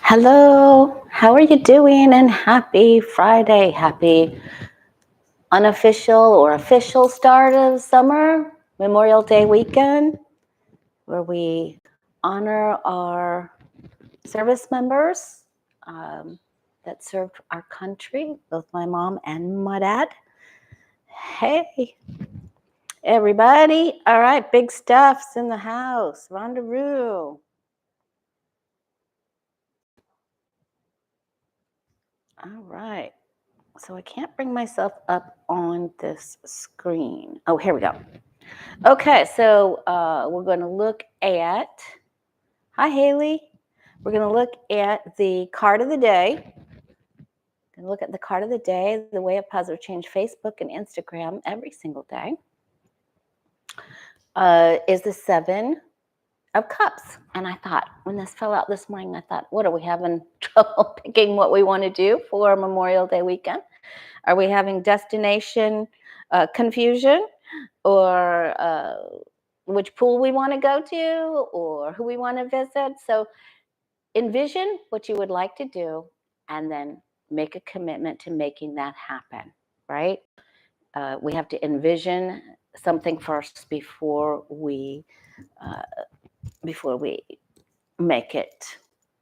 Hello, how are you doing? And happy Friday. Happy unofficial or official start of summer, Memorial Day weekend, where we honor our service members that served our country, both my mom and my dad. Hey, everybody. All right, big stuff's in the house. Rendezvous. All right. So I can't bring myself up on this screen. Oh, here we go. Okay, so we're going to look at, hi Haley, we're going to look at the card of the day. Going to look at the card of the day, the way of positive change, Facebook and Instagram every single day, is the Seven of Cups. And I thought, when this fell out this morning, I thought, what, are we having trouble picking what we want to do for Memorial Day weekend? Are we having destination confusion, or which pool we want to go to, or who we want to visit? So envision what you would like to do and then make a commitment to making that happen, right? We have to envision something first before we make it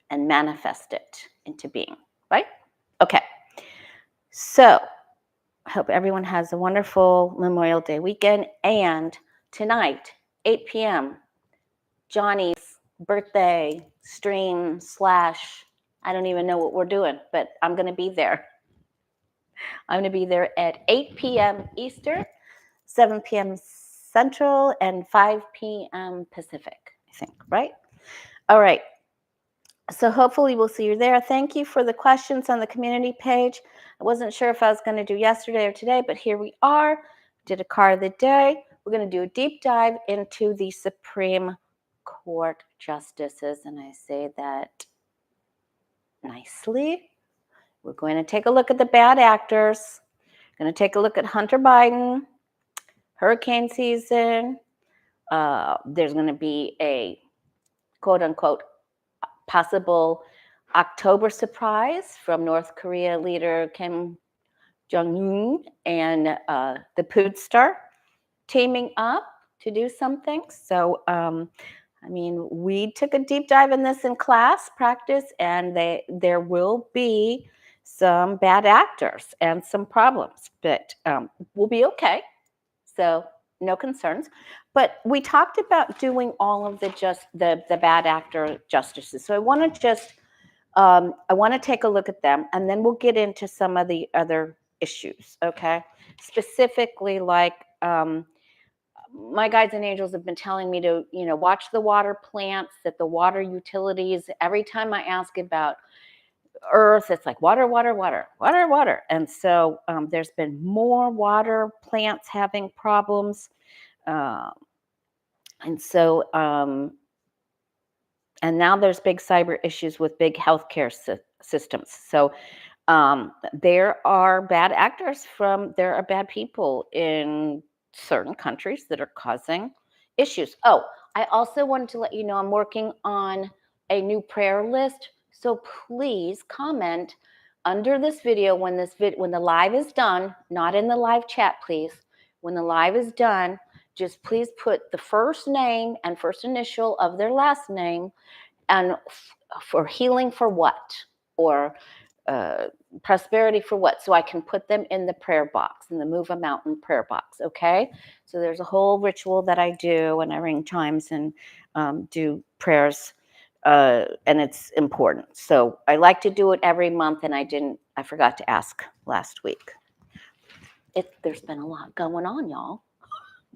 and manifest it into being, right? Okay. So I hope everyone has a wonderful Memorial Day weekend. And tonight, 8 p.m., Johnny's birthday stream / I don't even know what we're doing, but I'm going to be there. I'm going to be there at 8 p.m. Eastern, 7 p.m. Central, and 5 p.m. Pacific, I think, right? All right. So hopefully we'll see you there. Thank you for the questions on the community page. I wasn't sure if I was going to do yesterday or today, but here we are. Did a card of the day. We're going to do a deep dive into the Supreme Court justices, and I say that nicely. We're going to take a look at the bad actors. We're going to take a look at Hunter Biden, hurricane season. There's going to be a quote-unquote possible October surprise from North Korea leader Kim Jung and the Poodster teaming up to do something. So, I mean, we took a deep dive in this in class practice, and there will be some bad actors and some problems, but we'll be okay. So no concerns. But we talked about doing all of the bad actor justices. So I want to just take a look at them, and then we'll get into some of the other issues. Okay, specifically like my guides and angels have been telling me to watch the water plants, that the water utilities. Every time I ask about Earth, it's like water, water, water, water, water. And so there's been more water plants having problems. And so, and now there's big cyber issues with big healthcare systems. So there are bad actors there are bad people in certain countries that are causing issues. Oh, I also wanted to let you know I'm working on a new prayer list. So please comment under this video when the live is done, not in the live chat, please. When the live is done, just please put the first name and first initial of their last name, and for healing for what, or prosperity for what, so I can put them in the prayer box, in the Move a Mountain prayer box, okay? So there's a whole ritual that I do, and I ring chimes and do prayers, and it's important. So I like to do it every month, and I forgot to ask last week. There's been a lot going on, y'all.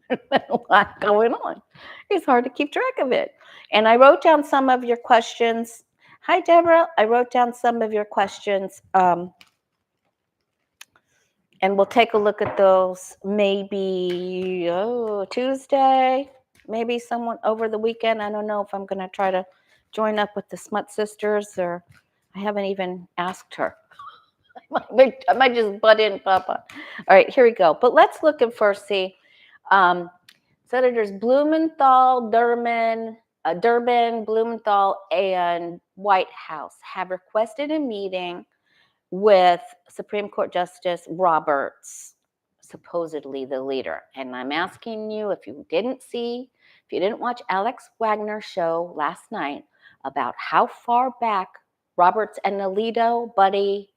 There's been a lot going on. It's hard to keep track of it. And I wrote down some of your questions. Hi, Deborah. I wrote down some of your questions, and we'll take a look at those maybe Tuesday, maybe someone over the weekend. I don't know if I'm going to try to join up with the Smut Sisters, or I haven't even asked her. I might just butt in, Papa. All right, here we go. But let's look at first, see, Senators Blumenthal, Durbin, Durbin, Blumenthal, and Whitehouse have requested a meeting with Supreme Court Justice Roberts, supposedly the leader. And I'm asking you, if you didn't watch Alex Wagner's show last night about how far back Roberts and Alito buddy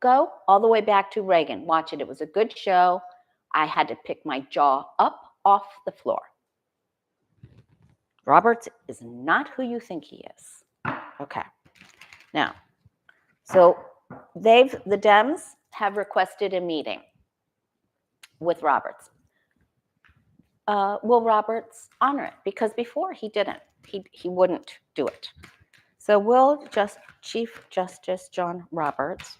go, all the way back to Reagan. Watch it. It was a good show. I had to pick my jaw up off the floor. Roberts is not who you think he is. Okay. Now, so the Dems have requested a meeting with Roberts. Will Roberts honor it? Because before he didn't. He wouldn't do it. So will Chief Justice John Roberts,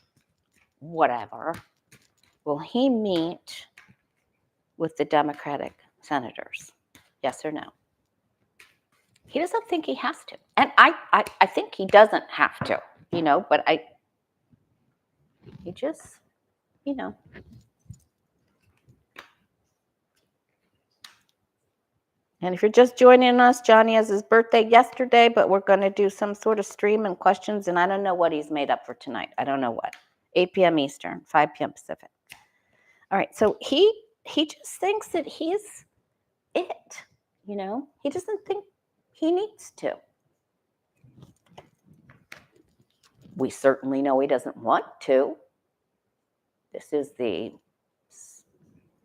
whatever, will he meet with the Democratic senators? Yes or no? He doesn't think he has to. And I think he doesn't have to, but he just, And if you're just joining us, Johnny has his birthday yesterday, but we're going to do some sort of stream and questions, and I don't know what he's made up for tonight. I don't know what. 8 p.m. Eastern, 5 p.m. Pacific. All right, so he just thinks that he's it, He doesn't think he needs to. We certainly know he doesn't want to. This is the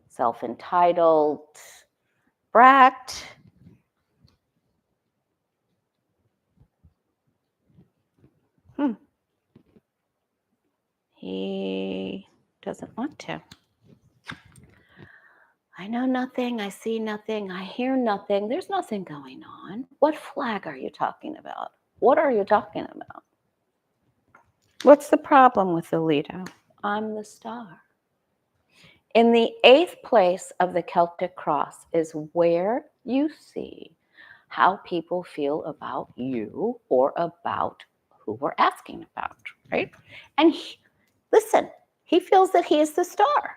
self-entitled brat. He doesn't want to. I know nothing. I see nothing. I hear nothing. There's nothing going on. What flag are you talking about? What are you talking about? What's the problem with Alito? I'm the star. In the 8th place of the Celtic Cross is where you see how people feel about you or about who we're asking about, right? And listen, he feels that he is the star.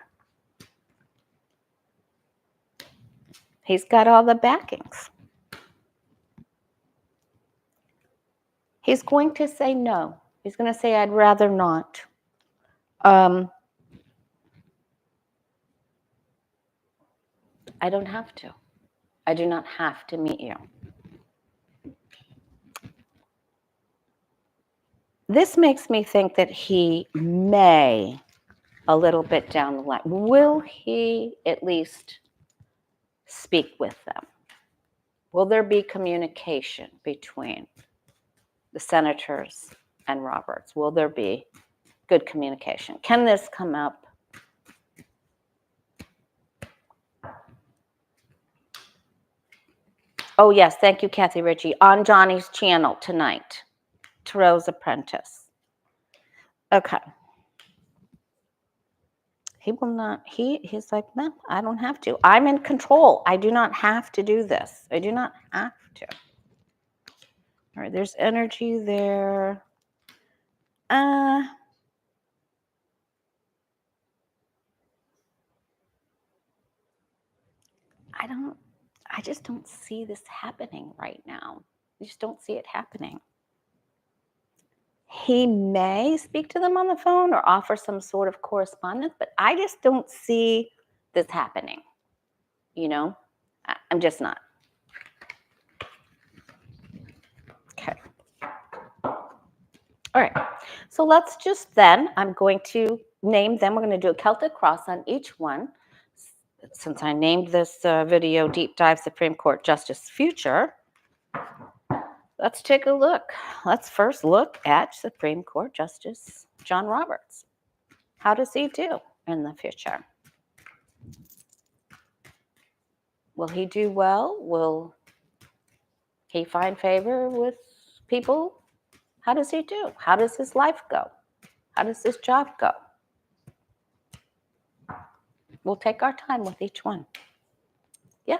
He's got all the backings. He's going to say no. He's going to say, I'd rather not. I don't have to. I do not have to meet you. This makes me think that he may, a little bit down the line, will he at least speak with them? Will there be communication between the senators and Roberts? Will there be good communication? Can this come up? Oh, yes. Thank you, Kathy Ritchie. On Johnny's channel tonight, Tarot's Apprentice. Okay. He will not, he's like, no, I don't have to. I'm in control. I do not have to do this. I do not have to. All right, there's energy there. I just don't see this happening right now. I just don't see it happening. He may speak to them on the phone or offer some sort of correspondence, but I just don't see this happening. I'm just not. Okay. All right. So let's just I'm going to name them. We're going to do a Celtic cross on each one. Since I named this video Deep Dive Supreme Court Justice Future, let's take a look. Let's first look at Supreme Court Justice John Roberts. How does he do in the future? Will he do well? Will he find favor with people? How does he do? How does his life go? How does his job go? We'll take our time with each one. Yeah.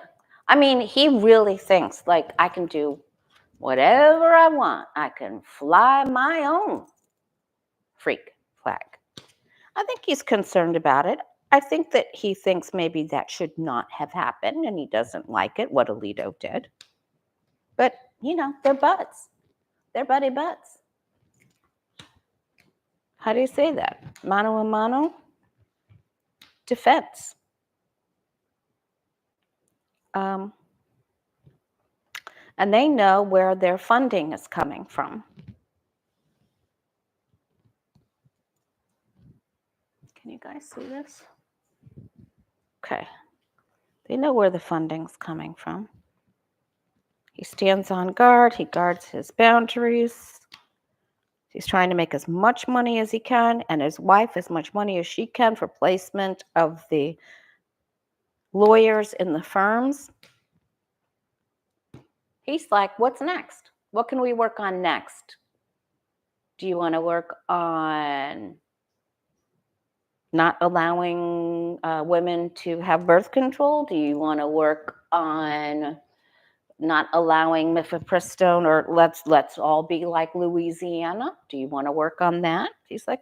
I mean, he really thinks like I can do whatever I want. I can fly my own freak flag. I think he's concerned about it. I think that he thinks maybe that should not have happened and he doesn't like it, what Alito did. But, they're buds. They're buddy buds. How do you say that? Mano a mano? Defense. And they know where their funding is coming from. Can you guys see this? Okay. They know where the funding's coming from. He stands on guard. He guards his boundaries. He's trying to make as much money as he can, and his wife as much money as she can for placement of the lawyers in the firms. He's like, what's next? What can we work on next? Do you want to work on not allowing women to have birth control? Do you want to work on not allowing mifepristone, or let's all be like Louisiana? Do you want to work on that? He's like,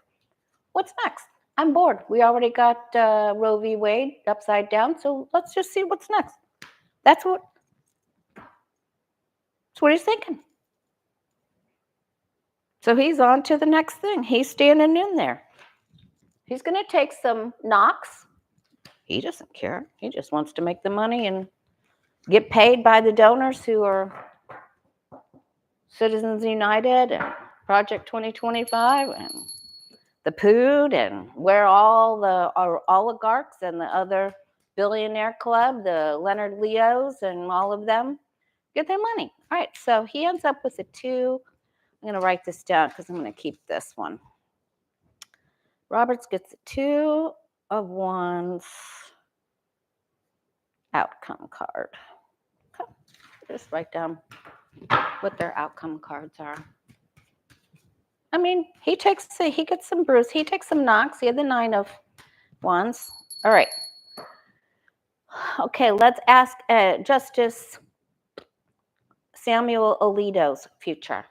what's next? I'm bored. We already got Roe v. Wade upside down, so let's just see what's next. That's what he's thinking. So he's on to the next thing. He's standing in there. He's going to take some knocks. He doesn't care. He just wants to make the money and get paid by the donors who are Citizens United and Project 2025 and the POOD, and where all the oligarchs and the other billionaire club, the Leonard Leos and all of them, get their money. All right, so he ends up with a 2. I'm going to write this down because I'm going to keep this one. Roberts gets a 2 of Wands outcome card. Okay. Just write down what their outcome cards are. I mean, he gets some bruise. He takes some knocks. He had the 9 of Wands. All right. Okay, let's ask Justice Samuel Alito's future.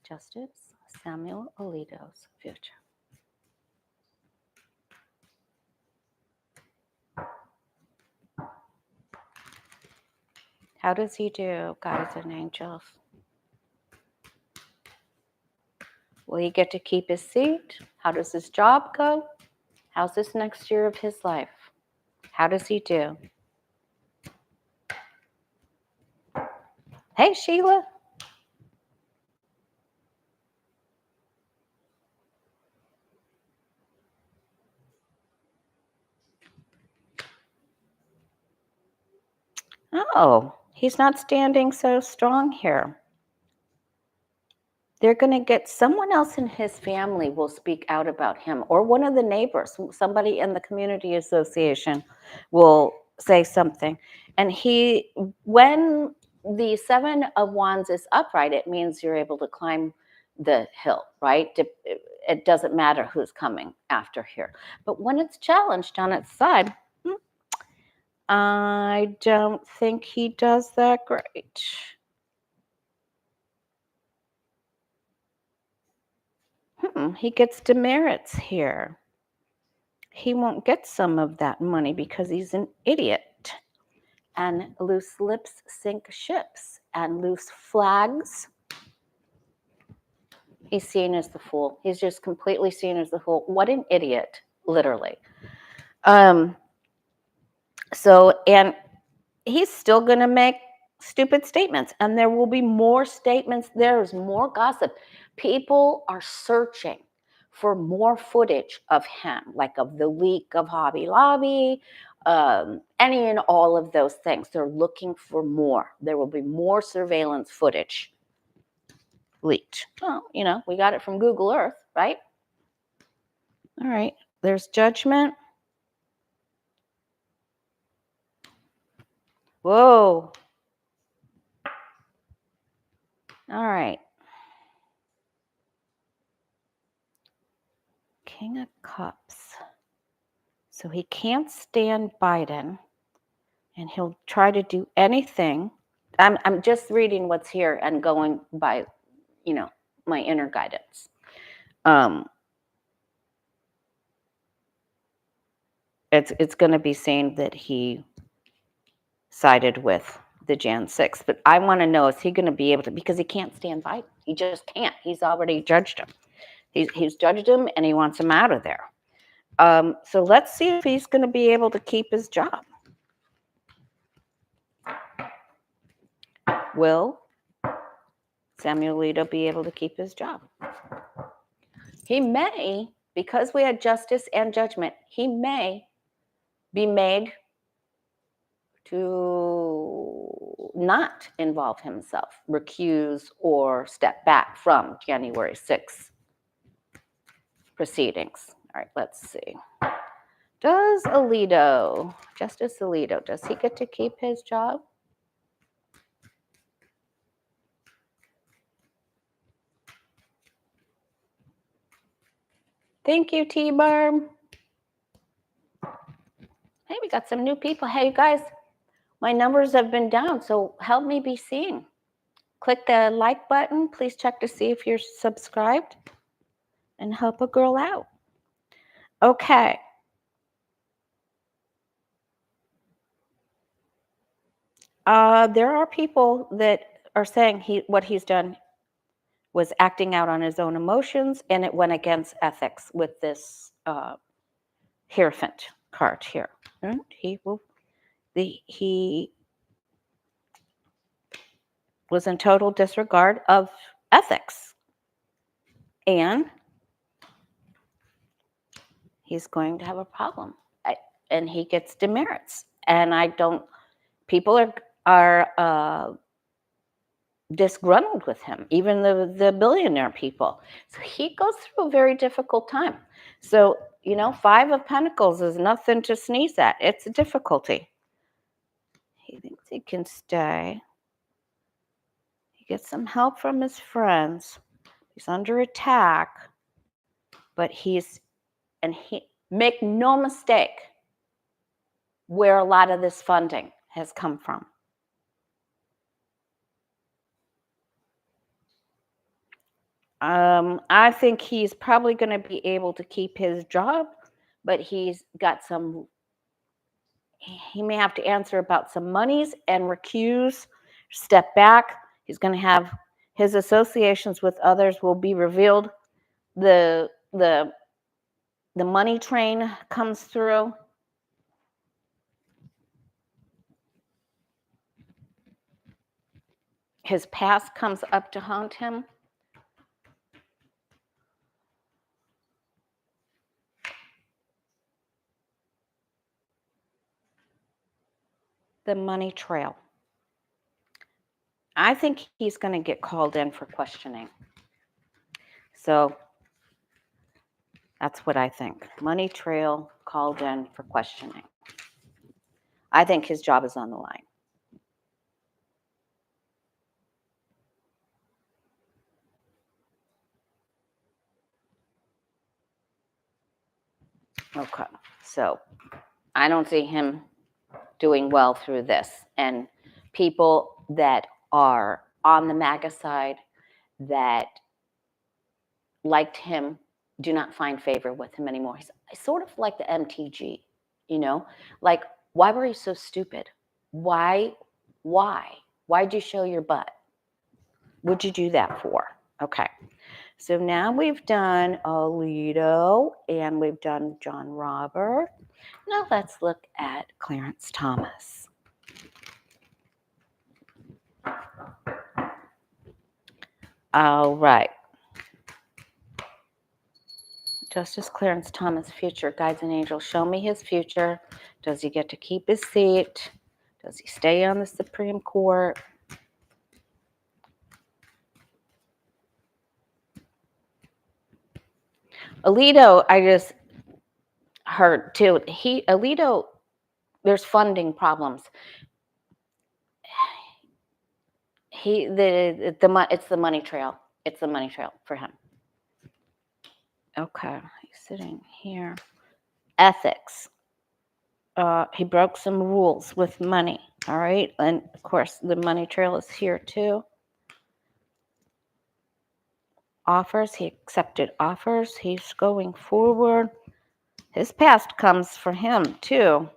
Justice Samuel Alito's future. How does he do, guys and angels? Will he get to keep his seat? How does his job go? How's this next year of his life? How does he do? Hey, Sheila. Oh, he's not standing so strong here. They're going to get someone else in his family will speak out about him, or one of the neighbors, somebody in the community association will say something. And when the 7 of Wands is upright, it means you're able to climb the hill, right? It doesn't matter who's coming after here. But when it's challenged on its side, I don't think he does that great. He gets demerits here. He won't get some of that money because he's an idiot. And loose lips sink ships, and loose flags, he's seen as the fool. He's just completely seen as the fool. What an idiot, literally. And he's still going to make stupid statements, and there will be more statements. There's more gossip. People are searching for more footage of him, like of the leak of Hobby Lobby, any and all of those things. They're looking for more. There will be more surveillance footage leaked. Well, we got it from Google Earth, right? All right, there's Judgment. Whoa. All right. King of Cups. So he can't stand Biden, and he'll try to do anything. I'm just reading what's here and going by, my inner guidance. It's going to be saying that he sided with the Jan 6th. But I want to know, is he going to be able to, because he can't stand Biden. He just can't. He's already judged him. He's judged him, and he wants him out of there. So let's see if he's going to be able to keep his job. Will Samuel Alito be able to keep his job? He may, because we had justice and judgment, he may be made to not involve himself, recuse, or step back from January 6th proceedings. All right, let's see. Does Alito, Justice Alito, does he get to keep his job? Thank you, T-Barb. Hey, we got some new people. Hey, you guys, my numbers have been down, so help me be seen. Click the like button. Please check to see if you're subscribed and help a girl out. Okay. There are people that are saying what he's done was acting out on his own emotions, and it went against ethics with this Hierophant card here. And he was in total disregard of ethics, and he's going to have a problem, and he gets demerits. And people are disgruntled with him, even the billionaire people. So he goes through a very difficult time. So, 5 of Pentacles is nothing to sneeze at. It's a difficulty. He thinks he can stay. He gets some help from his friends. He's under attack, but make no mistake where a lot of this funding has come from. I think he's probably going to be able to keep his job, but he may have to answer about some monies and recuse, step back. He's going to have his associations with others will be revealed. The money train comes through. His past comes up to haunt him. The money trail. I think he's going to get called in for questioning. So that's what I think. Money trail, called in for questioning. I think his job is on the line. Okay, so I don't see him doing well through this. And people that are on the MAGA side that liked him do not find favor with him anymore. He's sort of like the MTG, like, why were you so stupid? Why'd you show your butt? What'd you do that for? Okay. So now we've done Alito and we've done John Robert. Now let's look at Clarence Thomas. All right. Justice Clarence Thomas, future, guides and angels, show me his future. Does he get to keep his seat? Does he stay on the Supreme Court? Alito, I just heard too. Alito, there's funding problems. It's the money trail. It's the money trail for him. Okay, he's sitting here. Ethics. He broke some rules with money. All right, and of course the money trail is here too. Offers. He accepted offers. He's going forward. His past comes for him too.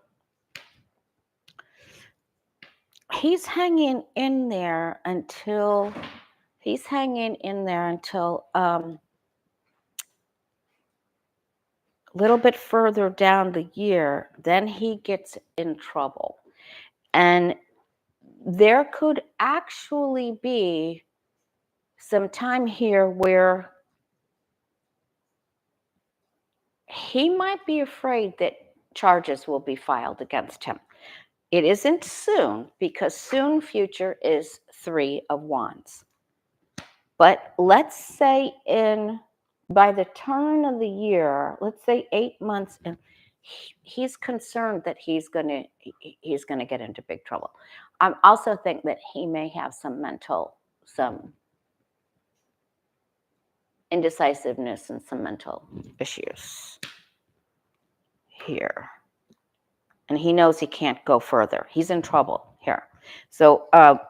he's hanging in there until a little bit further down the year. Then he gets in trouble. And there could actually be some time here where he might be afraid that charges will be filed against him. It isn't soon, because soon future is 3 of Wands. But let's say by the turn of the year, let's say 8 months, and he's concerned that he's gonna get into big trouble. I also think that he may have some indecisiveness and some mental issues here. And he knows he can't go further. He's in trouble here. So, and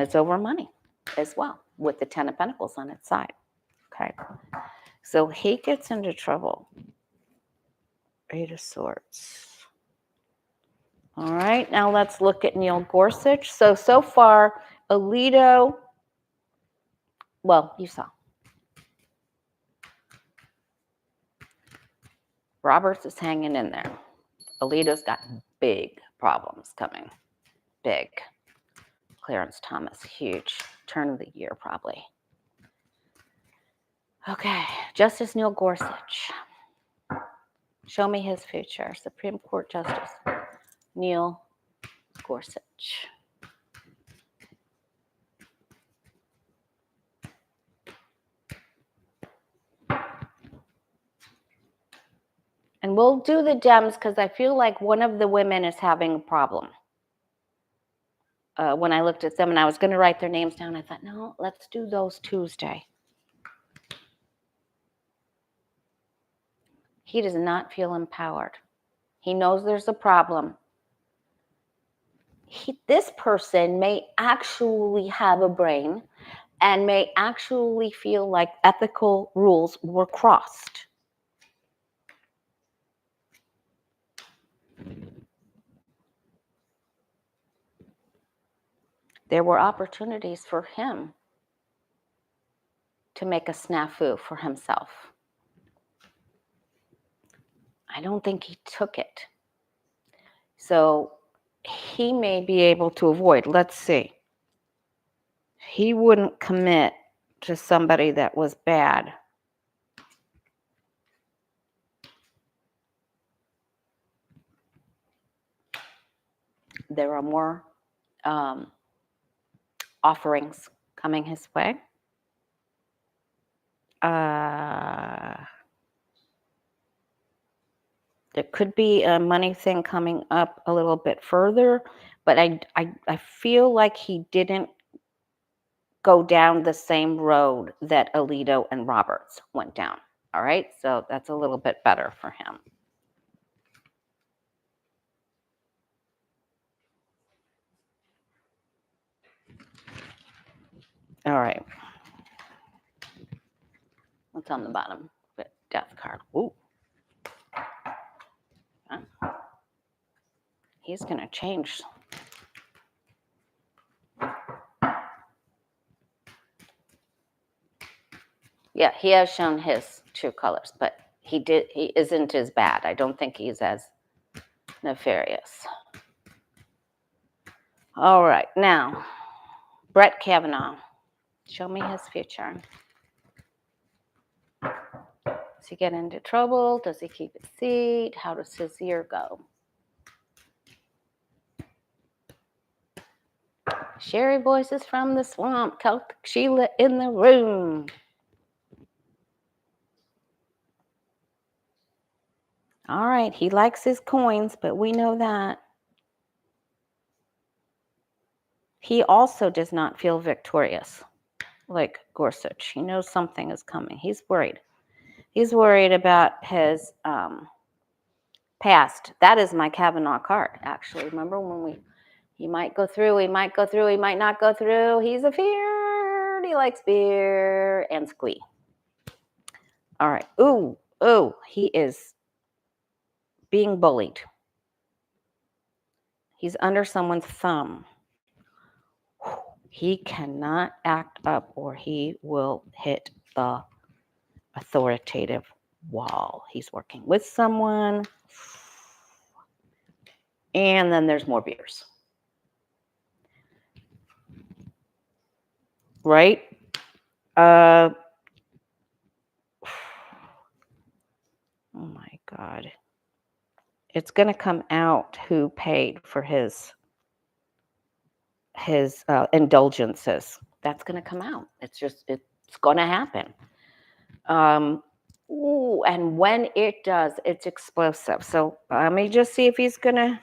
it's over money as well, with the 10 of Pentacles on its side. Okay. So he gets into trouble. 8 of Swords. All right, now let's look at Neil Gorsuch. So far, Alito, well, you saw. Roberts is hanging in there. Alito's got big problems coming. Big. Clarence Thomas, huge. Turn of the year, probably. Okay, Justice Neil Gorsuch. Show me his future. Supreme Court Justice Neil Gorsuch. And we'll do the Dems because I feel like one of the women is having a problem. When I looked at them and I was going to write their names down, I thought, no, let's do those Tuesday. He does not feel empowered. He knows there's a problem. This person may actually have a brain and may actually feel like ethical rules were crossed. There were opportunities for him to make a snafu for himself. I don't think he took it. So he may be able to avoid. Let's see. He wouldn't commit to somebody that was bad. There are more offerings coming his way. There could be a money thing coming up a little bit further, but I feel like he didn't go down the same road that Alito and Roberts went down. All right, so that's a little bit better for him. All right. What's on the bottom? Death card. Ooh. He's going to change. Yeah, he has shown his true colors, but he isn't as bad. I don't think he's as nefarious. All right, now, Brett Kavanaugh. Show me his future. Does he get into trouble? Does he keep his seat? How does his year go? Sherry Voices from the Swamp. Celtic Sheila in the room. All right, he likes his coins, but we know that. He also does not feel victorious like Gorsuch. He knows something is coming. He's worried. He's worried about his past. That is my Kavanaugh card, actually. Remember when he might go through, he might go through, he might not go through. He's a fear. He likes beer and squee. All right. Ooh, he is being bullied. He's under someone's thumb. He cannot act up or he will hit the authoritative wall. He's working with someone. And then there's more beers. Right? Oh my God. It's going to come out who paid for his indulgences. That's going to come out. It's going to happen. And when it does, it's explosive. So let me just see if he's going to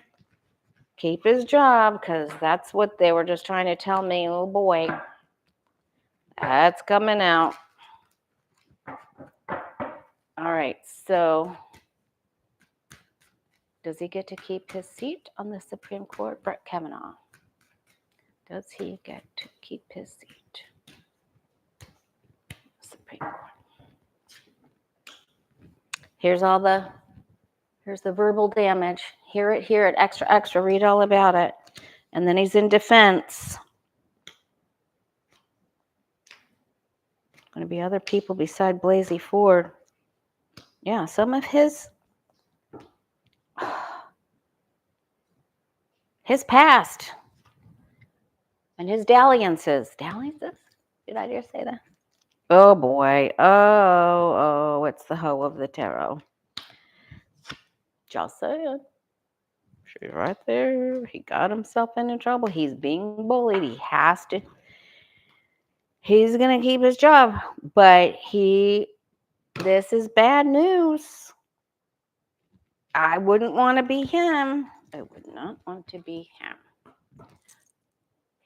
keep his job, because that's what they were just trying to tell me. Oh boy, that's coming out. All right, so does he get to keep his seat on the Supreme Court? Brett Kavanaugh. Does he get to keep his seat? Supreme Court. Here's the verbal damage. Hear it, extra, read all about it. And then he's in defense. Going to be other people beside Blasey Ford. Yeah, some of his past and his dalliances. Dalliances? Did I just say that? Oh boy. Oh, it's the hoe of the tarot. Just saying. She's right there. He got himself into trouble. He's being bullied. He has to. He's going to keep his job. But this is bad news. I wouldn't want to be him. I would not want to be him.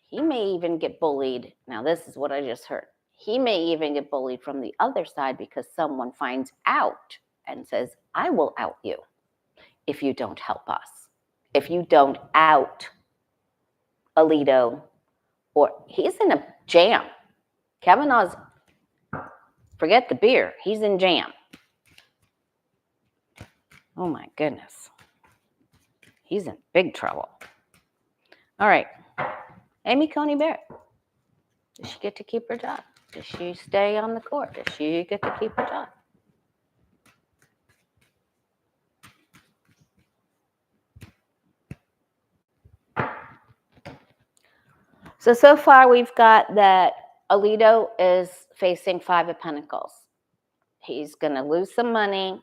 He may even get bullied. Now, this is what I just heard. He may even get bullied from the other side because someone finds out and says, I will out you if you don't help us. If you don't out Alito, or he's in a jam. Kavanaugh's, forget the beer, he's in jam. Oh my goodness. He's in big trouble. All right. Amy Coney Barrett. Does she get to keep her job? Does she stay on the court? Does she get to keep her job? So far we've got that Alito is facing 5 of Pentacles. He's going to lose some money.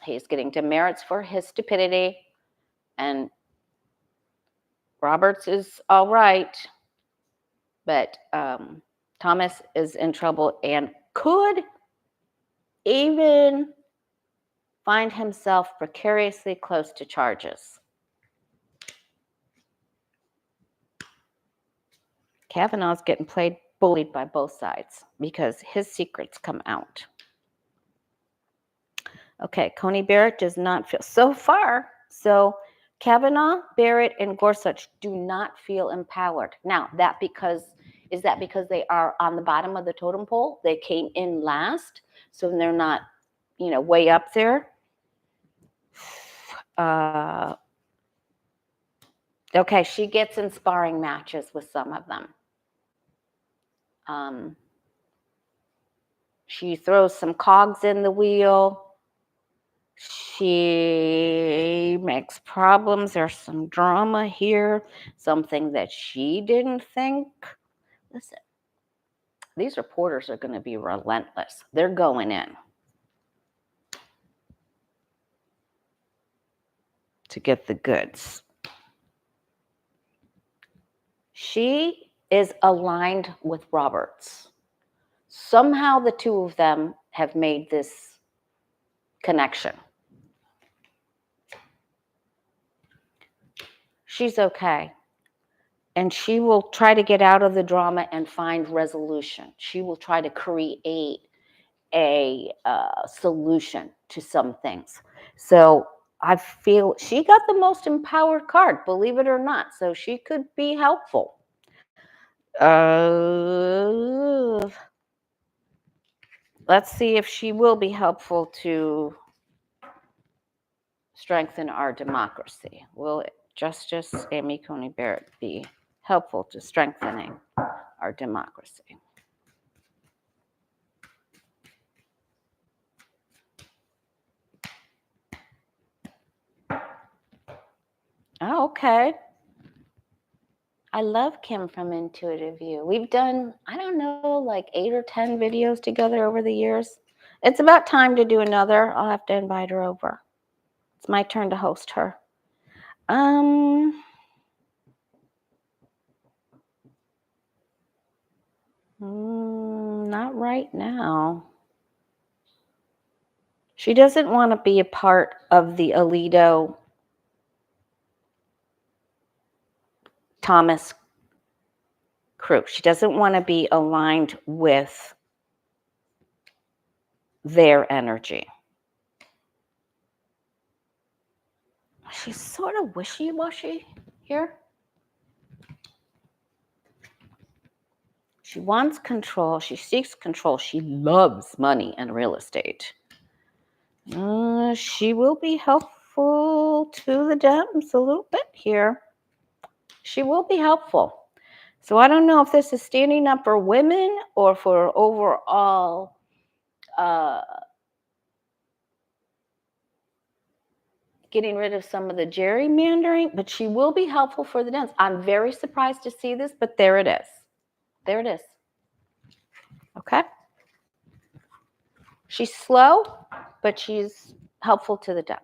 He's getting demerits for his stupidity. And Roberts is all right. But Thomas is in trouble and could even find himself precariously close to charges. Kavanaugh's getting bullied by both sides because his secrets come out. Okay, Coney Barrett does not feel, so far, so Kavanaugh, Barrett, and Gorsuch do not feel empowered. Now, is that because they are on the bottom of the totem pole? They came in last, so they're not, way up there. Okay, she gets in sparring matches with some of them. She throws some cogs in the wheel. She makes problems. There's some drama here, something that she didn't think. Listen, these reporters are going to be relentless. They're going in to get the goods. She is aligned with Roberts. Somehow the two of them have made this connection. She's okay. And she will try to get out of the drama and find resolution. She will try to create a solution to some things. So I feel she got the most empowered card, believe it or not. So she could be helpful. Let's see if she will be helpful to strengthen our democracy. Will it? Justice Amy Coney Barrett be helpful to strengthening our democracy? Oh, okay. I love Kim from Intuitive View. We've done, I don't know, like 8 or 10 videos together over the years. It's about time to do another. I'll have to invite her over. It's my turn to host her. Not right now. She doesn't want to be a part of the Alito Thomas crew. She doesn't want to be aligned with their energy. She's sort of wishy-washy here. She wants control. She seeks control. She loves money and real estate. She will be helpful to the Dems a little bit here. She will be helpful. So I don't know if this is standing up for women or for overall getting rid of some of the gerrymandering, but she will be helpful for the Dems. I'm very surprised to see this, but there it is. There it is. Okay? She's slow, but she's helpful to the Dems.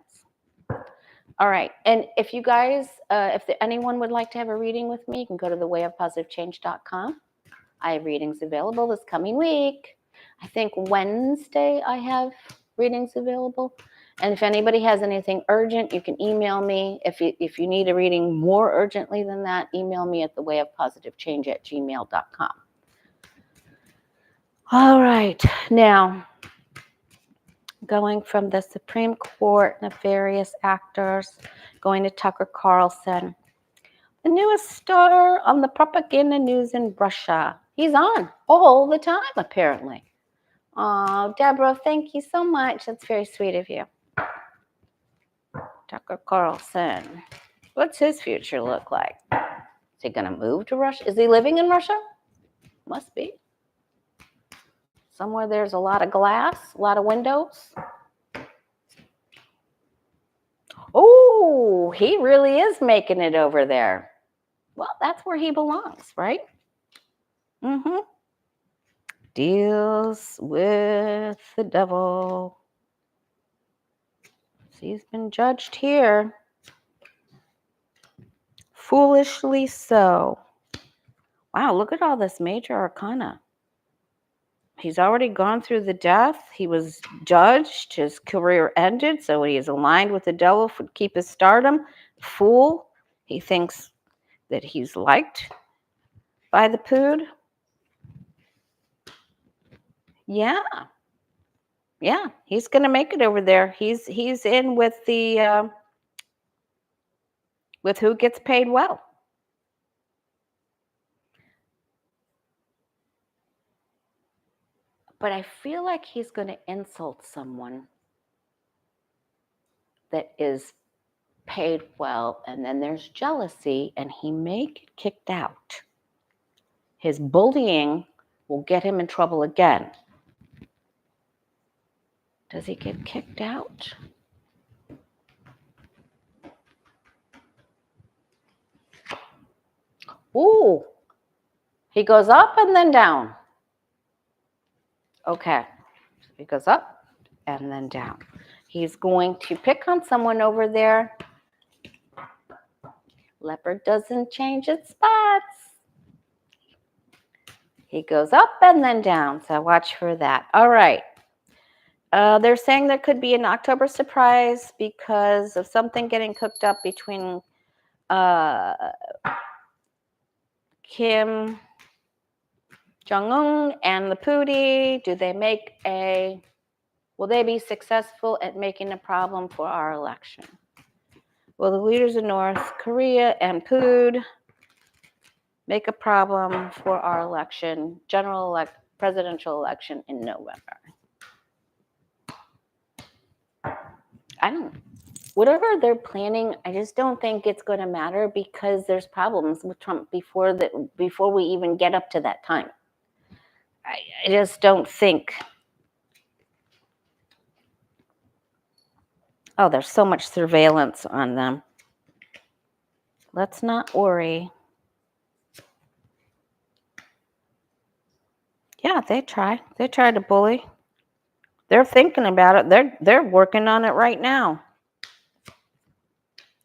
All right. And if you guys, if anyone would like to have a reading with me, you can go to thewayofpositivechange.com. I have readings available this coming week. I think Wednesday I have readings available. And if anybody has anything urgent, you can email me. If you need a reading more urgently than that, email me at thewayofpositivechange@gmail.com. All right. Now, going from the Supreme Court, nefarious actors, going to Tucker Carlson, the newest star on the propaganda news in Russia. He's on all the time, apparently. Oh, Deborah, thank you so much. That's very sweet of you. Tucker Carlson. What's his future look like? Is he going to move to Russia? Is he living in Russia? Must be. Somewhere there's a lot of glass, a lot of windows. Oh, he really is making it over there. Well, that's where he belongs, right? Mm-hmm. Deals with the devil. He's been judged here. Foolishly so. Wow, look at all this major arcana. He's already gone through the death. He was judged. His career ended, so he is aligned with the devil to keep his stardom. Fool. He thinks that he's liked by the pood. Yeah. Yeah, he's going to make it over there. He's in with the with who gets paid well. But I feel like he's going to insult someone that is paid well, and then there's jealousy, and he may get kicked out. His bullying will get him in trouble again. Does he get kicked out? Ooh, he goes up and then down. Okay, he goes up and then down. He's going to pick on someone over there. Leopard doesn't change its spots. He goes up and then down, so watch for that. All right. They're saying there could be an October surprise because of something getting cooked up between Kim Jong-un and the Putin. Will they be successful at making a problem for our election? Will the leaders of North Korea and Putin make a problem for our election, presidential election in November? I don't know. whatever they're planning, I just don't think it's going to matter because there's problems with Trump before we even get up to that time. I just don't think. Oh, there's so much surveillance on them. Let's not worry. Yeah, they try. They try to bully. They're thinking about it. They're working on it right now.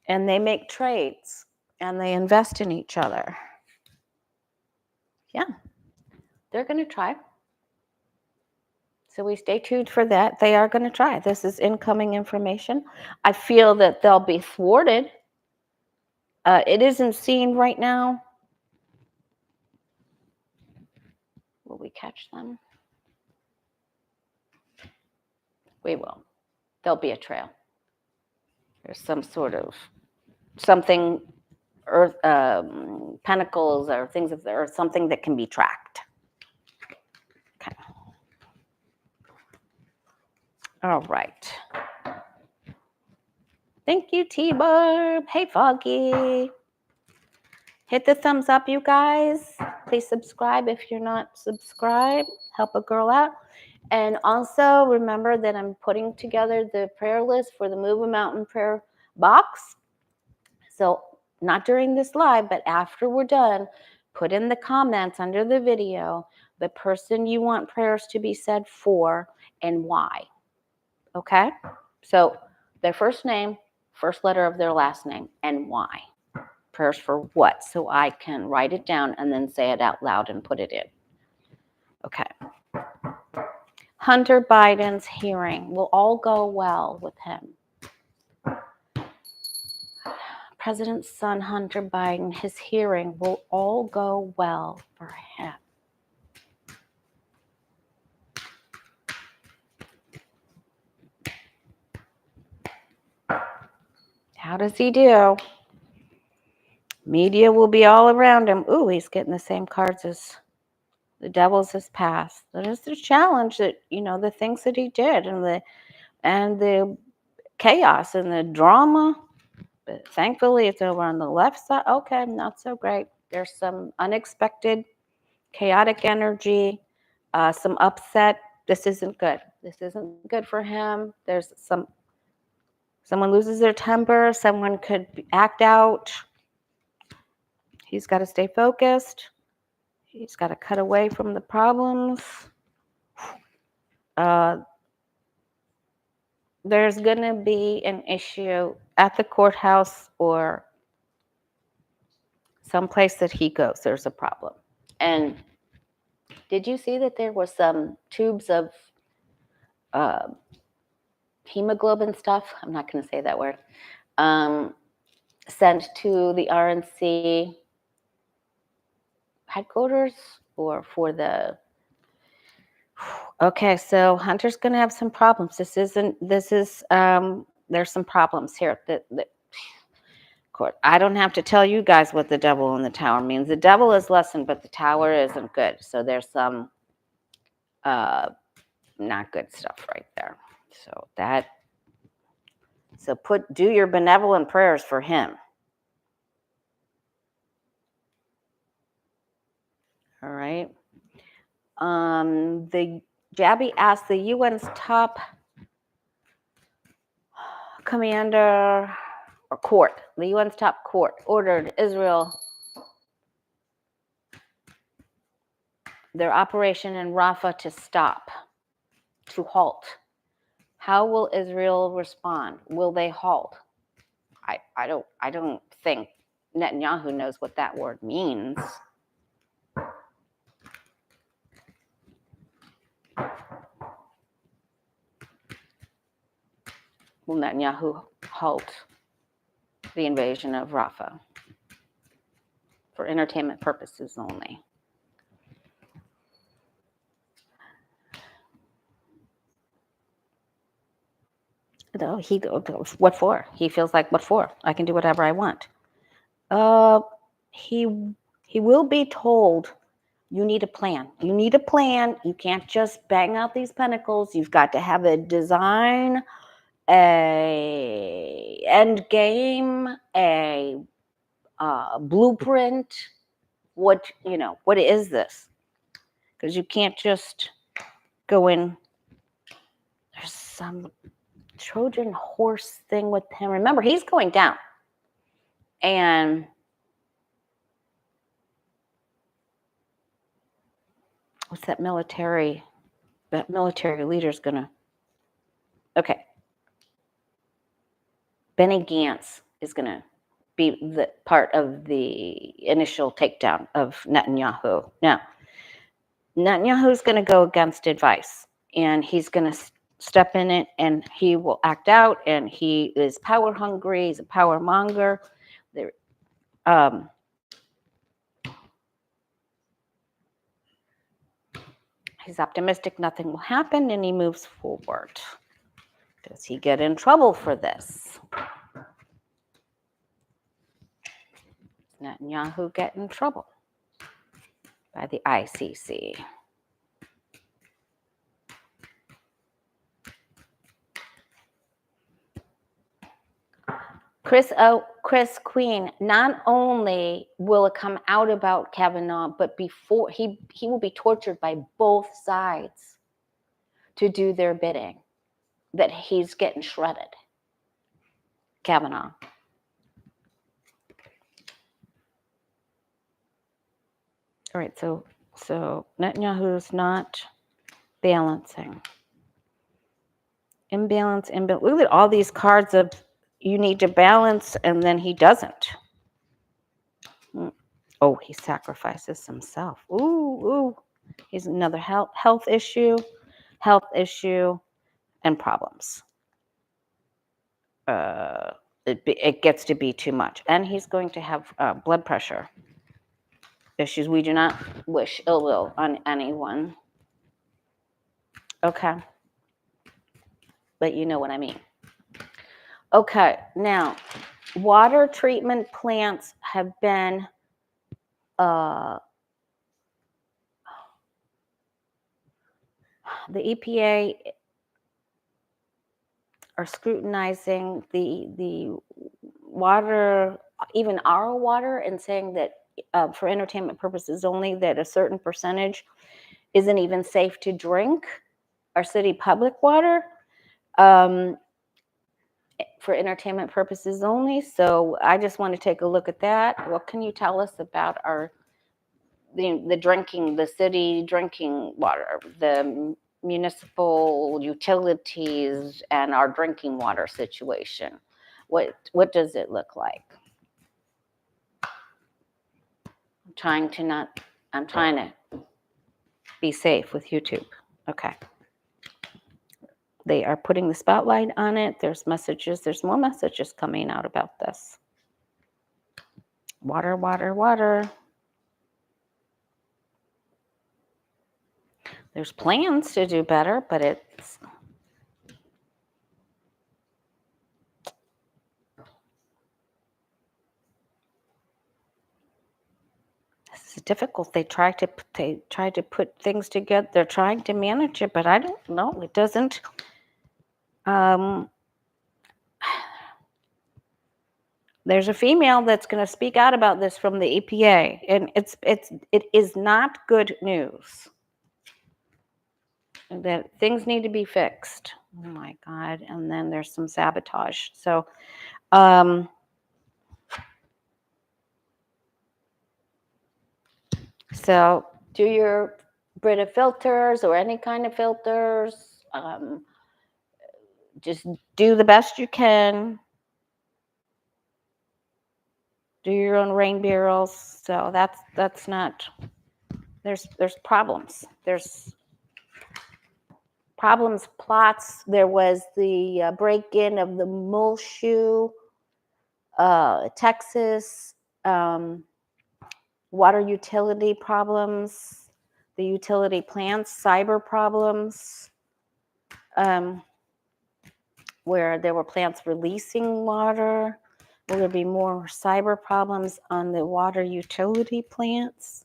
And they make trades and they invest in each other. Yeah, they're going to try. So we stay tuned for that. They are going to try. This is incoming information. I feel that they'll be thwarted. It isn't seen right now. Will we catch them? We will. There'll be a trail. There's some sort of something, earth, pentacles or things of or something that can be tracked. Okay. All right. Thank you, T-Barb. Hey, Foggy. Hit the thumbs up, you guys. Please subscribe if you're not subscribed. Help a girl out. And also remember that I'm putting together the prayer list for the Move a Mountain prayer box. So not during this live, but after we're done, put in the comments under the video the person you want prayers to be said for and why. Okay? So their first name, first letter of their last name, and why. Prayers for what? So I can write it down and then say it out loud and put it in. Okay. Hunter Biden's hearing will all go well with him. President's son, Hunter Biden, his hearing will all go well for him. How does he do? Media will be all around him. Ooh, he's getting the same cards as the devil's his past. That is the challenge that, the things that he did and the chaos and the drama. But thankfully, it's over on the left side. Okay, not so great. There's some unexpected, chaotic energy, some upset. This isn't good. This isn't good for him. There's someone loses their temper. Someone could act out. He's got to stay focused. He's got to cut away from the problems. There's going to be an issue at the courthouse or someplace that he goes. There's a problem. And did you see that there was some tubes of hemoglobin stuff? I'm not going to say that word. Sent to the RNC headquarters or for the... Okay, so Hunter's going to have some problems. There's some problems here. Court. I don't have to tell you guys what the devil in the tower means. The devil is lessened, but the tower isn't good. So there's some not good stuff right there. So do your benevolent prayers for him. All right. The Jabby asked the UN's top commander or court. The UN's top court ordered Israel their operation in Rafah to stop, to halt. How will Israel respond? Will they halt? I don't think Netanyahu knows what that word means. Will Netanyahu halt the invasion of Rafah for entertainment purposes only? No, what for? He feels like, what for? I can do whatever I want. He will be told, you need a plan. You need a plan. You can't just bang out these pentacles. You've got to have a design a end game, a blueprint? What is this? Because you can't just go in. There's some Trojan horse thing with him. Remember, he's going down. And what's that military leader's gonna, okay. Benny Gantz is gonna be the part of the initial takedown of Netanyahu. Now, Netanyahu's gonna go against advice, and he's gonna step in it, and he will act out, and he is power hungry, he's a power monger. There, he's optimistic nothing will happen, and he moves forward. Does he get in trouble for this? Does Netanyahu get in trouble by the ICC? Chris Queen, not only will it come out about Kavanaugh, but before he will be tortured by both sides to do their bidding, that he's getting shredded. Kavanaugh. All right, so Netanyahu's not balancing. Imbalance. Look at all these cards of you need to balance, and then he doesn't. Oh, he sacrifices himself. Ooh. He's another health issue, and problems. It gets to be too much. And he's going to have blood pressure issues. We do not wish ill will on anyone. Okay. But you know what I mean. Okay, now, water treatment plants have been the EPA are scrutinizing the water, even our water, and saying that for entertainment purposes only, that a certain percentage isn't even safe to drink, our city public water, for entertainment purposes only. So I just want to take a look at that. What can you tell us about the city drinking water, the municipal utilities, and our drinking water situation? What does it look like? I'm trying to be safe with YouTube. Okay. They are putting the spotlight on it. There's more messages coming out about this. Water. There's plans to do better, but this is difficult. They try to put things together. They're trying to manage it, but I don't know. It doesn't. There's a female that's going to speak out about this from the EPA, and it is not good news. That things need to be fixed. Oh my God! And then there's some sabotage. So, do your Brita filters or any kind of filters. Just do the best you can. Do your own rain barrels. So that's not. There's problems. There's problems, plots. There was the break-in of the Muleshoe, Texas, water utility problems, the utility plants, cyber problems, where there were plants releasing water. Will there be more cyber problems on the water utility plants?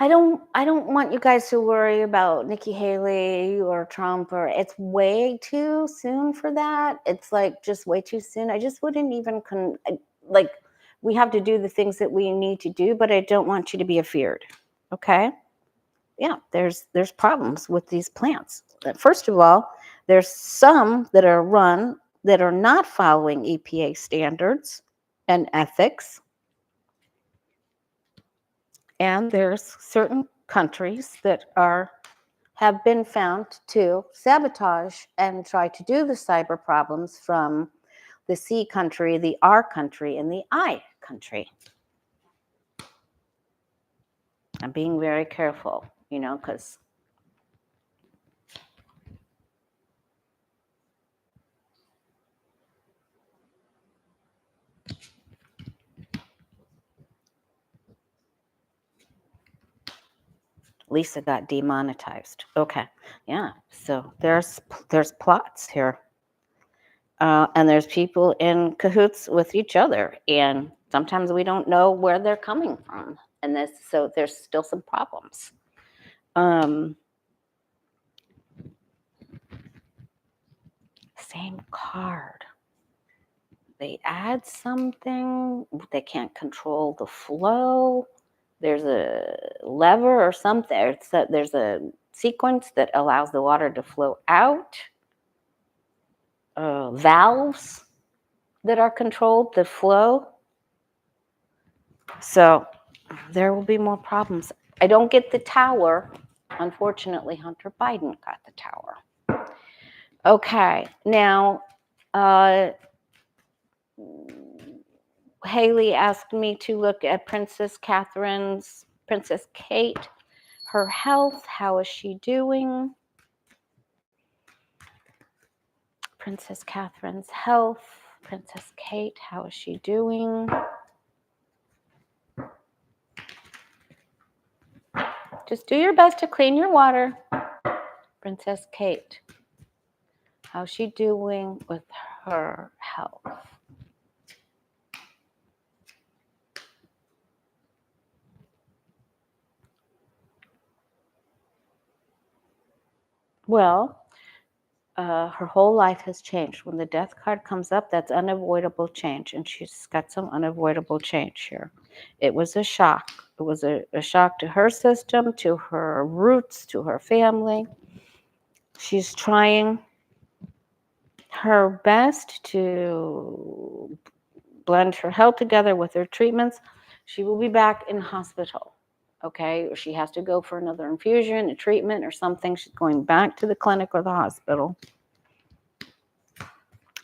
I don't want you guys to worry about Nikki Haley or Trump, or it's way too soon for that. It's like just way too soon. I just wouldn't even like, we have to do the things that we need to do, but I don't want you to be afeared. Okay? Yeah, there's problems with these plants. First of all, there's some that are run that are not following EPA standards and ethics. And there's certain countries that have been found to sabotage and try to do the cyber problems from the C country, the R country, and the I country. I'm being very careful, because Lisa got demonetized. Okay, yeah. So there's plots here, and there's people in cahoots with each other, and sometimes we don't know where they're coming from, and so there's still some problems. Same card. They add something. They can't control the flow. There's a lever or something. There's a sequence that allows the water to flow out. Valves that are controlled the flow. So there will be more problems. I don't get the tower. Unfortunately, Hunter Biden got the tower. Okay, now Haley asked me to look at Princess Kate, her health. How is she doing? Princess Catherine's health. Princess Kate, how is she doing? Just do your best to clean your water. Princess Kate, how's she doing with her health? Well, her whole life has changed. When the death card comes up, that's unavoidable change, and she's got some unavoidable change here. It was a shock. It was a shock to her system, to her roots, to her family. She's trying her best to blend her health together with her treatments. She will be back in hospital, okay? Or she has to go for another infusion, a treatment, or something. She's going back to the clinic or the hospital.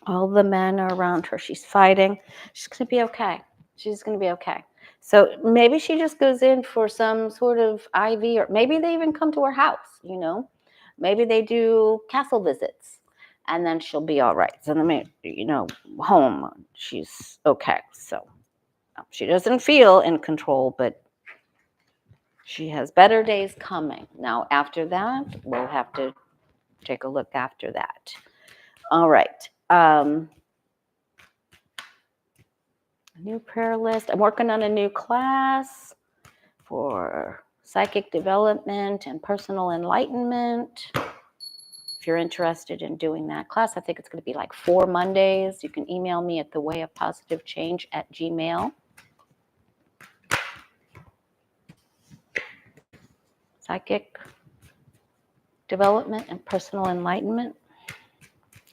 All the men are around her. She's fighting. She's going to be okay. She's going to be okay. So maybe she just goes in for some sort of IV, or maybe they even come to her house, Maybe they do castle visits, and then she'll be all right. So then, home, she's okay. So she doesn't feel in control, but she has better days coming. Now, after that, we'll have to take a look after that. All right. New prayer list. I'm working on a new class for psychic development and personal enlightenment. If you're interested in doing that class, I think it's going to be like 4 Mondays. You can email me at thewayofpositivechange@gmail.com. Psychic development and personal enlightenment.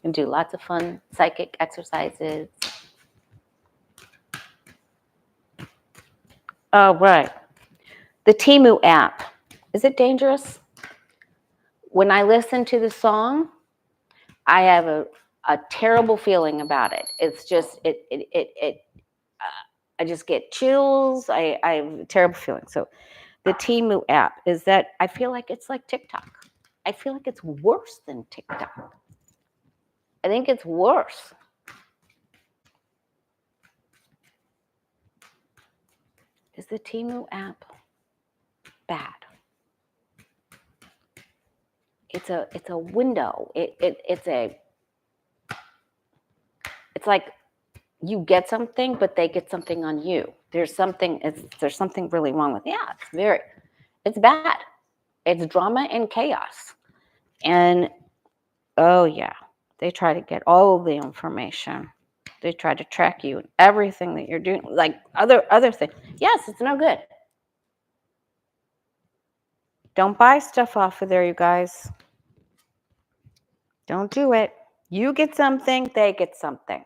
And do lots of fun psychic exercises. Oh, right. The TEMU app. Is it dangerous? When I listen to the song, I have a terrible feeling about it. It's just, I just get chills. I have a terrible feeling. So the TEMU app is that I feel like it's like TikTok. I feel like it's worse than TikTok. I think it's worse. Is the TEMU app bad? It's a window. It's like you get something, but they get something on you. There's something really wrong with it. Yeah, It's bad. It's drama and chaos. And oh yeah, they try to get all the information. They try to track you and everything that you're doing, like other things. Yes, it's no good. Don't buy stuff off of there, you guys. Don't do it. You get something, they get something.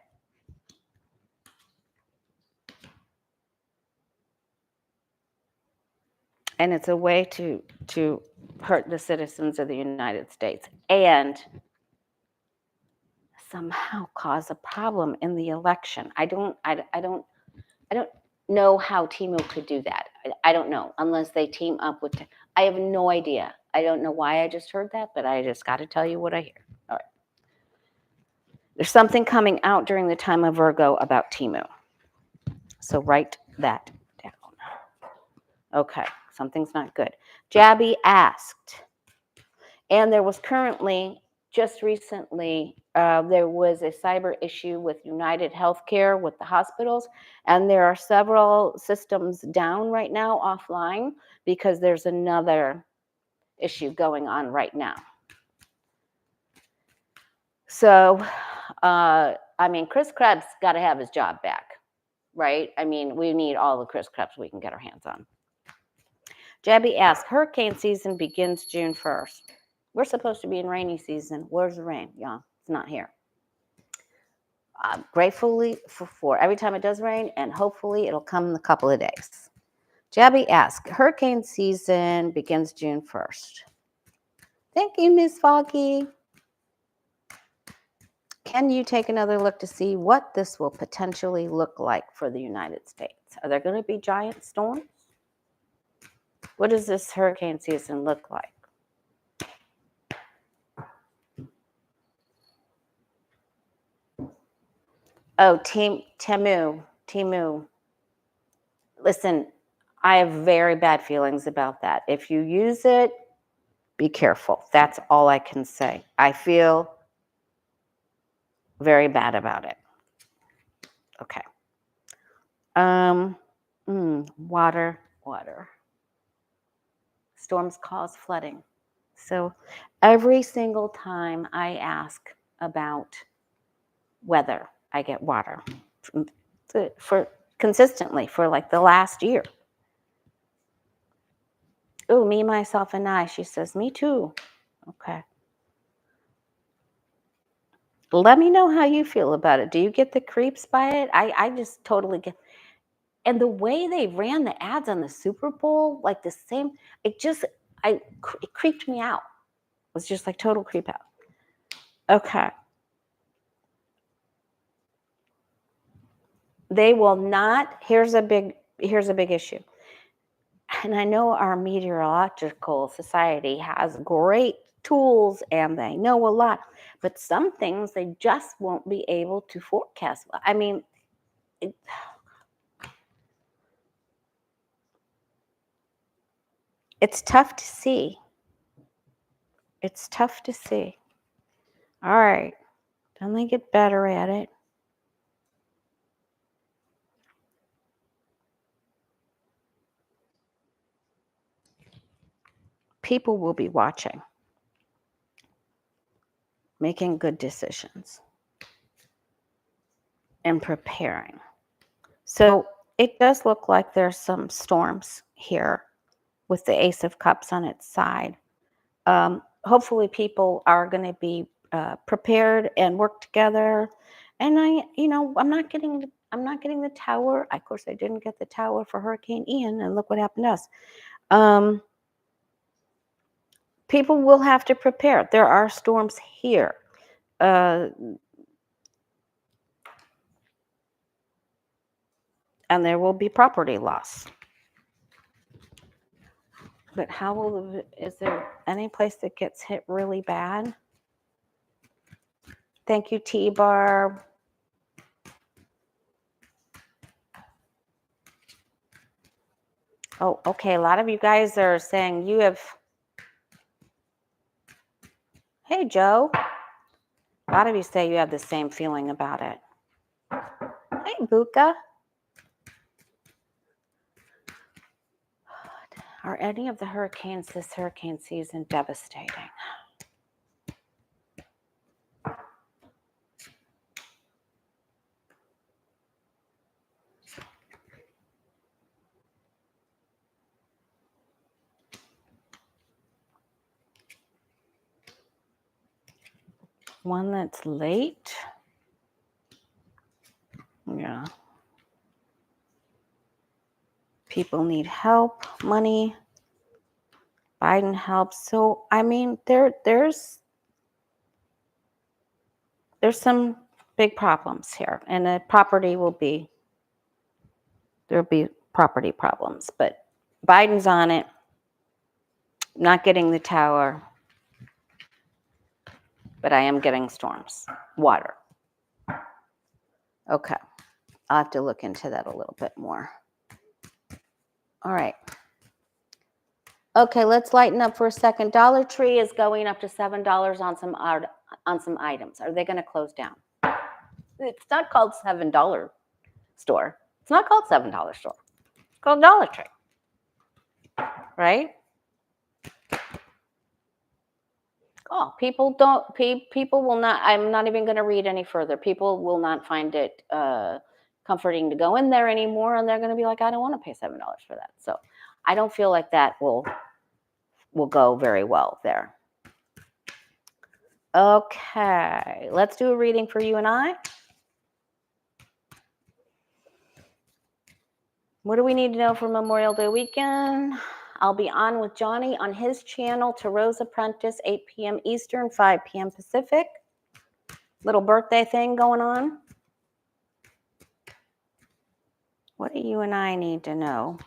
And it's a way to hurt the citizens of the United States and somehow cause a problem in the election. I don't know how TEMU could do that. I don't know, unless they team up with. I have no idea. I don't know why I just heard that, but I just got to tell you what I hear. All right. There's something coming out during the time of Virgo about TEMU. So write that down. Okay, something's not good. Jabby asked, and there was currently, just recently, there was a cyber issue with United Healthcare, with the hospitals, and there are several systems down right now offline because there's another issue going on right now. So, I mean, Chris Krebs got to have his job back, right? I mean, we need all the Chris Krebs we can get our hands on. Jabby asked, hurricane season begins June 1st. We're supposed to be in rainy season. Where's the rain? Yeah, it's not here. Gratefully for every time it does rain, and hopefully it'll come in a couple of days. Jabby asked, hurricane season begins June 1st. Thank you, Miss Foggy. Can you take another look to see what this will potentially look like for the United States? Are there going to be giant storms? What does this hurricane season look like? Oh, Teemu. Listen, I have very bad feelings about that. If you use it, be careful. That's all I can say. I feel very bad about it. Okay. Water. Storms cause flooding. So every single time I ask about weather, I get water for consistently for like the last year. Oh, me, myself, and I. She says, me too. Okay. Let me know how you feel about it. Do you get the creeps by it? I just totally get. And the way they ran the ads on the Super Bowl, like the same, it creeped me out. It was just like total creep out. Okay. They will not. Here's a big issue. And I know our meteorological society has great tools and they know a lot, but some things they just won't be able to forecast. I mean, it's tough to see. It's tough to see. All right. Don't they get better at it? People will be watching, making good decisions, and preparing. So it does look like there's some storms here with the Ace of Cups on its side. Hopefully people are going to be prepared and work together. And I'm not getting the tower. Of course, I didn't get the tower for Hurricane Ian, and look what happened to us. People will have to prepare. There are storms here. And there will be property loss. But is there any place that gets hit really bad? Thank you, T-Barb. Oh, okay. A lot of you guys are saying you have. Hey, Joe. A lot of you say you have the same feeling about it. Hey, Buka. Are any of the hurricanes this hurricane season devastating? One that's late. Yeah. People need help, money. Biden helps. So, I mean, there's some big problems here, and the property there'll be property problems, but Biden's on it, not getting the tower, but I am getting storms, water. Okay, I'll have to look into that a little bit more. All right. Okay, let's lighten up for a second. Dollar Tree is going up to $7 on some items. Are they going to close down? It's not called $7 store. It's not called $7 store. It's called Dollar Tree, right? Oh, people will not, I'm not even going to read any further. People will not find it comforting to go in there anymore, and they're going to be like, I don't want to pay $7 for that. So I don't feel like that will go very well there. Okay, let's do a reading for you and I. What do we need to know for Memorial Day weekend? I'll be on with Johnny on his channel, Tarot's Apprentice, 8 p.m. Eastern, 5 p.m. Pacific. Little birthday thing going on. What do you and I need to know?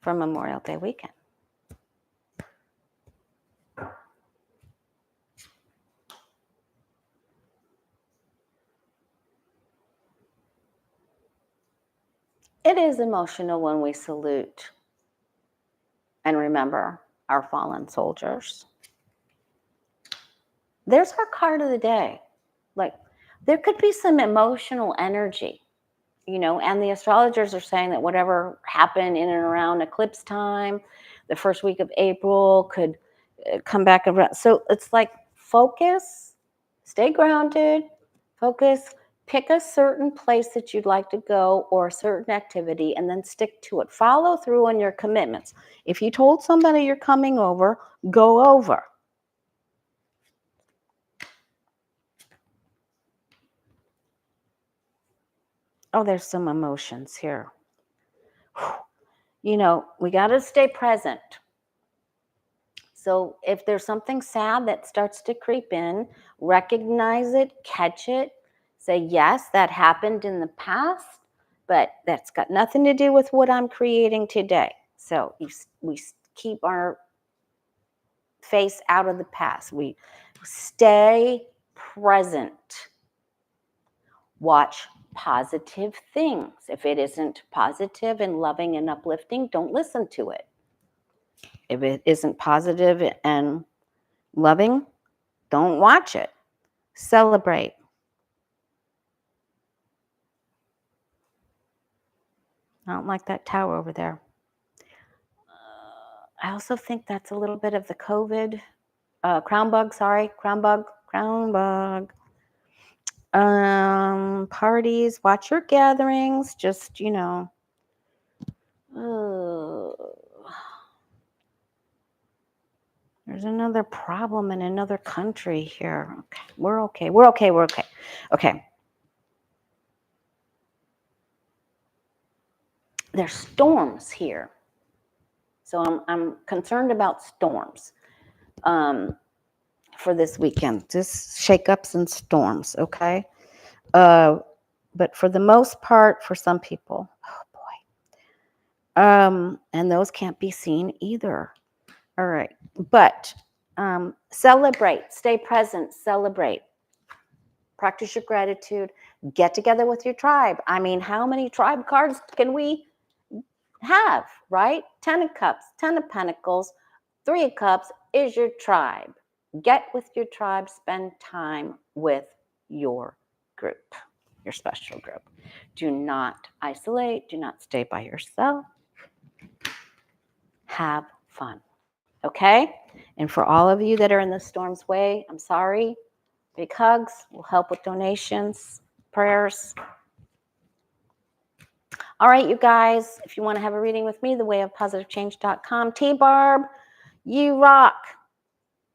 For Memorial Day weekend. It is emotional when we salute and remember our fallen soldiers. There's our card of the day. Like, there could be some emotional energy, you know, and the astrologers are saying that whatever happened in and around eclipse time, the first week of April, could come back around. So it's like, focus, stay grounded, focus, pick a certain place that you'd like to go or a certain activity, and then stick to it. Follow through on your commitments. If you told somebody you're coming over, go over. Oh, there's some emotions here. You know, we got to stay present. So if there's something sad that starts to creep in, recognize it, catch it, say, yes, that happened in the past, but that's got nothing to do with what I'm creating today. So we keep our face out of the past. We stay present. Watch positive things. If it isn't positive and loving and uplifting, don't listen to it. If it isn't positive and loving, don't watch it. Celebrate. I don't like that tower over there. I also think that's a little bit of the COVID crown bug. Parties, watch your gatherings. Just, you know. There's another problem in another country here. Okay, we're okay. Okay. There's storms here. So I'm concerned about storms for this weekend. Just shakeups and storms, okay? But for the most part, for some people, oh boy. And those can't be seen either. All right. But celebrate, stay present, celebrate. Practice your gratitude. Get together with your tribe. I mean, how many tribe cards can we have, right? 10 of Cups, 10 of Pentacles, 3 of Cups is your tribe. Get with your tribe. Spend time with your group, your special group. Do not isolate. Do not stay by yourself. Have fun. Okay? And for all of you that are in the storm's way, I'm sorry. Big hugs. Will help with donations, prayers. All right, you guys, if you want to have a reading with me, thewayofpositivechange.com. T-Barb, you rock.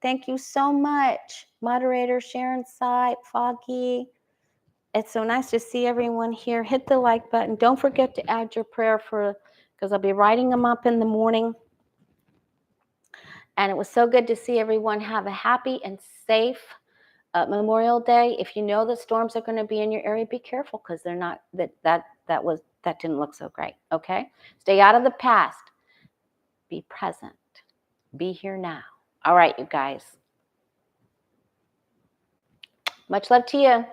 Thank you so much. Moderator Sharon Sight, Foggy. It's so nice to see everyone here. Hit the like button. Don't forget to add your prayer because I'll be writing them up in the morning. And it was so good to see everyone have a happy and safe Memorial Day. If you know the storms are going to be in your area, be careful because they're not. That didn't look so great. Okay, stay out of the past. Be present. Be here now. All right, you guys. Much love to you.